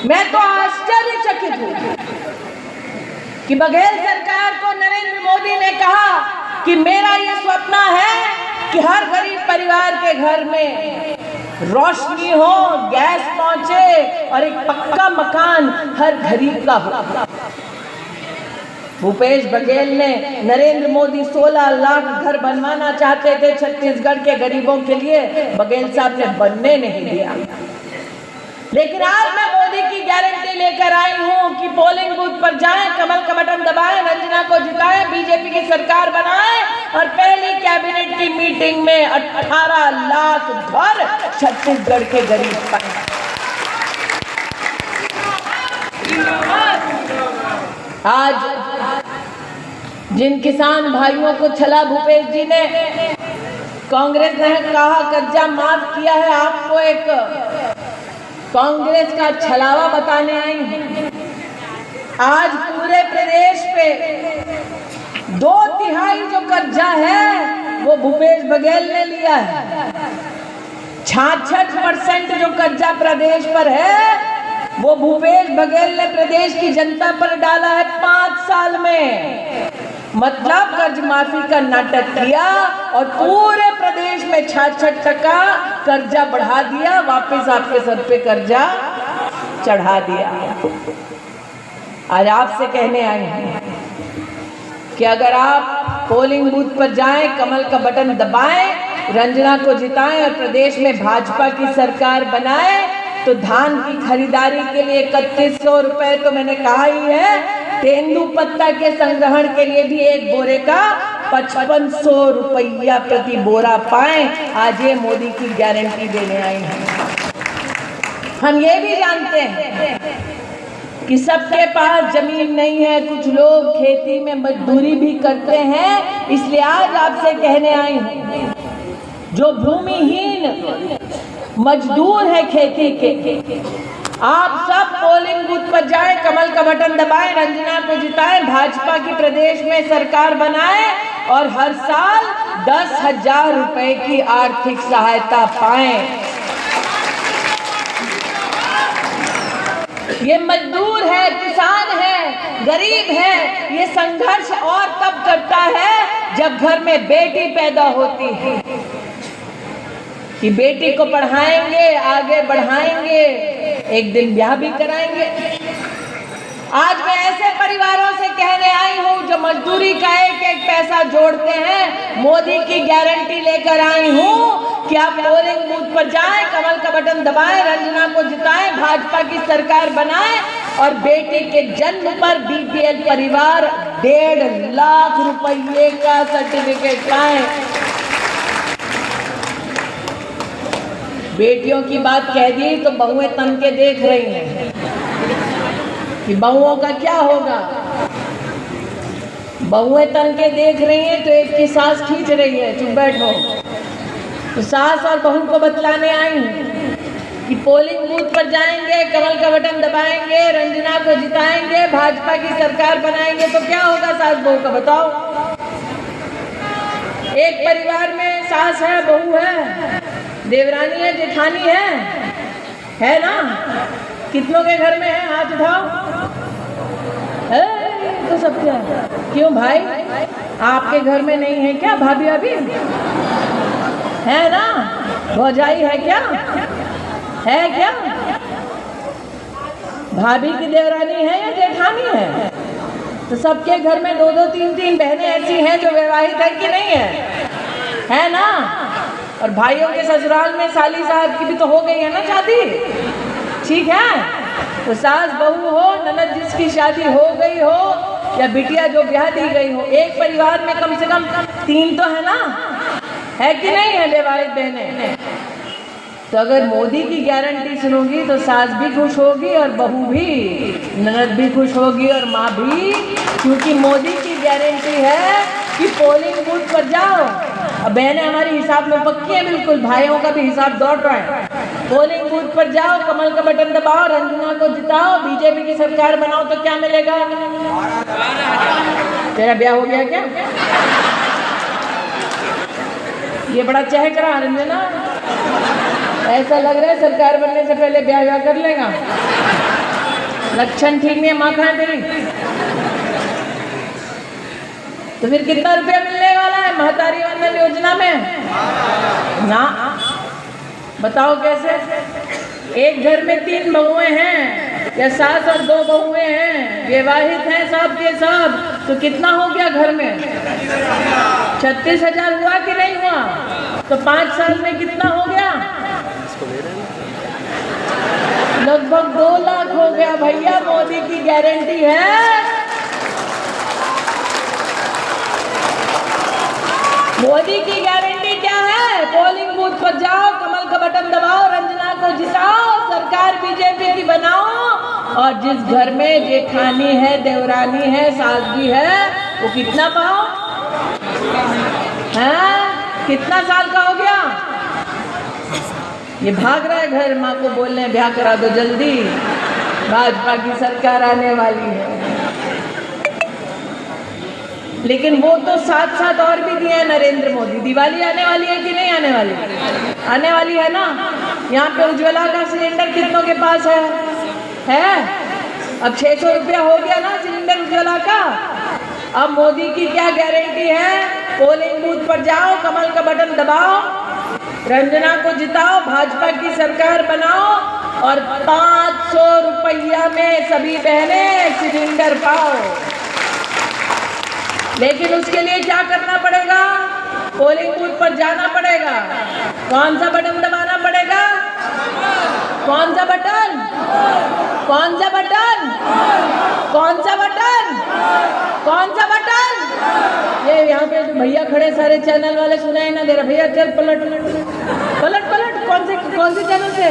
मैं तो आश्चर्यचकित हूँ कि बघेल सरकार को नरेंद्र मोदी ने कहा कि मेरा ये स्वप्न है कि हर गरीब परिवार के घर में रोशनी हो, गैस पहुंचे और एक पक्का मकान हर गरीब का हो। भूपेश बघेल ने नरेंद्र मोदी 16 लाख घर बनवाना चाहते थे छत्तीसगढ़ के गरीबों के लिए, बघेल साहब ने बनने नहीं दिया। लेकिन आज मैं मोदी की गारंटी लेकर आई हूं कि पोलिंग बूथ पर जाएं, कमल का बटन दबाएं, रंजना को जिताएं, बीजेपी की सरकार बनाएं और पहली कैबिनेट की मीटिंग में 18 लाख घर छत्तीसगढ़ के गरीब पाएं। आज जिन किसान भाइयों को छला भूपेश जी ने, कांग्रेस ने कहा कर्जा माफ किया है, आपको एक कांग्रेस का छलावा बताने आई हूं। आज पूरे प्रदेश पे 2/3 जो कर्जा है वो भूपेश बघेल ने लिया है। 66% जो कर्जा प्रदेश पर है वो भूपेश बघेल ने प्रदेश की जनता पर डाला है 5 साल में। मतलब कर्ज माफी का नाटक किया और पूरे प्रदेश में 66% कर्जा बढ़ा दिया, वापस आपके सर पे कर्जा चढ़ा दिया। आज आपसे कहने आए हैं कि अगर आप पोलिंग बूथ पर जाएं, कमल का बटन दबाएं, रंजना को जिताएं और प्रदेश में भाजपा की सरकार बनाएं, तो धान की खरीदारी के लिए 3100 रुपए तो मैंने कहा ही है, तेंदुपत्ता के संग्रहण के लिए भी एक बोरे का 5500 रुपया प्रति बोरा पाएं। आज ये मोदी की गारंटी देने आए हैं। हम ये भी जानते हैं कि सबके पास जमीन नहीं है, कुछ लोग खेती में मजदूरी भी करते हैं, इसलिए आज आपसे कहने आई हूं, जो भूमिहीन मजदूर है खेती के, आप सब पोलिंग बूथ पर जाएं, कमल का बटन दबाएं, रंजना को जिताएं, भाजपा की प्रदेश में सरकार बनाएं और हर साल 10,000 रुपए की आर्थिक सहायता पाएं। ये मजदूर है, किसान है, गरीब है, ये संघर्ष और तब करता है जब घर में बेटी पैदा होती है कि बेटी को पढ़ाएंगे, आगे बढ़ाएंगे, एक दिन ब्याह भी कराएंगे। आज मैं ऐसे परिवारों से कहने आई हूं जो मजदूरी का एक एक पैसा जोड़ते हैं, मोदी की गारंटी लेकर आई हूं कि आप पोलिंग बूथ पर जाएं, कमल का बटन दबाएं, रंजना को जिताएं, भाजपा की सरकार बनाएं और बेटी के जन्म पर बीपीएल परिवार 1.5 लाख रुपये का सर्टिफिकेट पाएं। बेटियों की बात कह दी तो बहुएं तन के देख रही हैं कि बहुओं का क्या होगा। बहुएं तन के देख रही हैं तो एक की सांस खींच रही है, चुप बैठो। तो सास और बहू को बतलाने आई हूँ कि पोलिंग बूथ पर जाएंगे, कमल का बटन दबाएंगे, रंजना को जिताएंगे, भाजपा की सरकार बनाएंगे तो क्या होगा सास बहू का, बताओ। एक परिवार में सास है, बहू है, देवरानी है, जेठानी है ना? कितनों के घर में है, हाथ उठाओ। तो सब क्या है? क्यों भाई, आपके घर में नहीं है क्या भाभी? अभी है ना? भौजाई है क्या? है क्या? भाभी की देवरानी है या जेठानी है? तो सबके घर में 2-2, 3-3 बहनें ऐसी हैं जो विवाहित है कि नहीं है ना? और भाइयों के ससुराल में साली साहब की भी तो हो गई है ना शादी, ठीक है? तो सास बहू हो, ननद जिसकी शादी हो गई हो या बिटिया जो ब्याह दी गई हो, एक परिवार में कम से कम 3 तो है ना, है कि नहीं है विवाहित बहनें? तो अगर मोदी की गारंटी सुनोगी तो सास भी खुश होगी और बहू भी, ननद भी खुश होगी और माँ भी, क्योंकि मोदी की गारंटी है कि पोलिंग बूथ पर जाओ। अब बहनें हमारी हिसाब में पक्की है बिल्कुल, भाइयों का भी हिसाब दौड़ रहा है। पोलिंग बूथ पर जाओ, कमल का बटन दबाओ, रंजना को जिताओ, बीजेपी की सरकार बनाओ तो क्या मिलेगा? तेरा ब्याह हो गया क्या? ये बड़ा चहक रहा रंजना, ऐसा लग रहा है सरकार बनने से पहले ब्याह कर लेगा। लक्षण ठीक नहीं है, माँ कहाँ है तेरी? तो फिर कितना रुपया मिलने वाला है महतारी वंदन योजना में? ना, बताओ कैसे? एक घर में 3 बहुएं हैं या सास और 2 बहुएं हैं, विवाहित हैं सब के सब, तो कितना हो गया घर में? 36,000 हुआ कि नहीं हुआ? तो 5 साल में कितना हो गया? लगभग 2 लाख हो गया भैया। मोदी की गारंटी है, मोदी की गारंटी क्या है? पोलिंग बूथ पर जाओ, कमल का बटन दबाओ, रंजना को जिताओ, सरकार बीजेपी की बनाओ, और जिस घर में जेठानी है, देवरानी है, सासगी है, वो कितना पाओ? हैं? कितना साल का हो गया? ये भाग रहा है घर, माँ को बोल रहे हैं ब्याह करा दो जल्दी, भाजपा की सरकार आने वाली है। लेकिन वो तो साथ साथ और भी दिए हैं नरेंद्र मोदी। दिवाली आने वाली है कि नहीं आने वाली? आने वाली है ना। यहाँ पे उज्ज्वला का सिलेंडर कितनों के पास है? अब 600 रुपया हो गया ना सिलेंडर उज्ज्वला का। अब मोदी की क्या गारंटी है? पोलिंग बूथ पर जाओ, कमल का बटन दबाओ, रंजना को जिताओ, भाजपा की सरकार बनाओ, और 500 रुपया में सभी बहनें सिलेंडर पाओ। लेकिन उसके लिए क्या करना पड़ेगा? पोलिंग बूथ पर जाना पड़ेगा। कौन सा बटन दबाना पड़ेगा? कौन सा बटन? कौन सा बटन? कौन सा बटन? कौन सा बटन? ये यहाँ पे जो भैया खड़े सारे चैनल वाले सुनाई ना दे रहे। भैया चल पलट पलट पलट। कौन से चैनल से?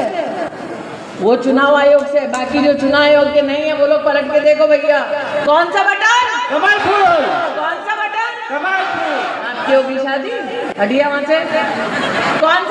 वो चुनाव आयोग से। बाकी जो चुनाव आयोग के नहीं है वो लोग पलट के देखो भैया। कौन सा बटन? कमल फूल। कौन सा बटन? कमल फूल। आपकी होगी शादी, हटिया वहां से। कौन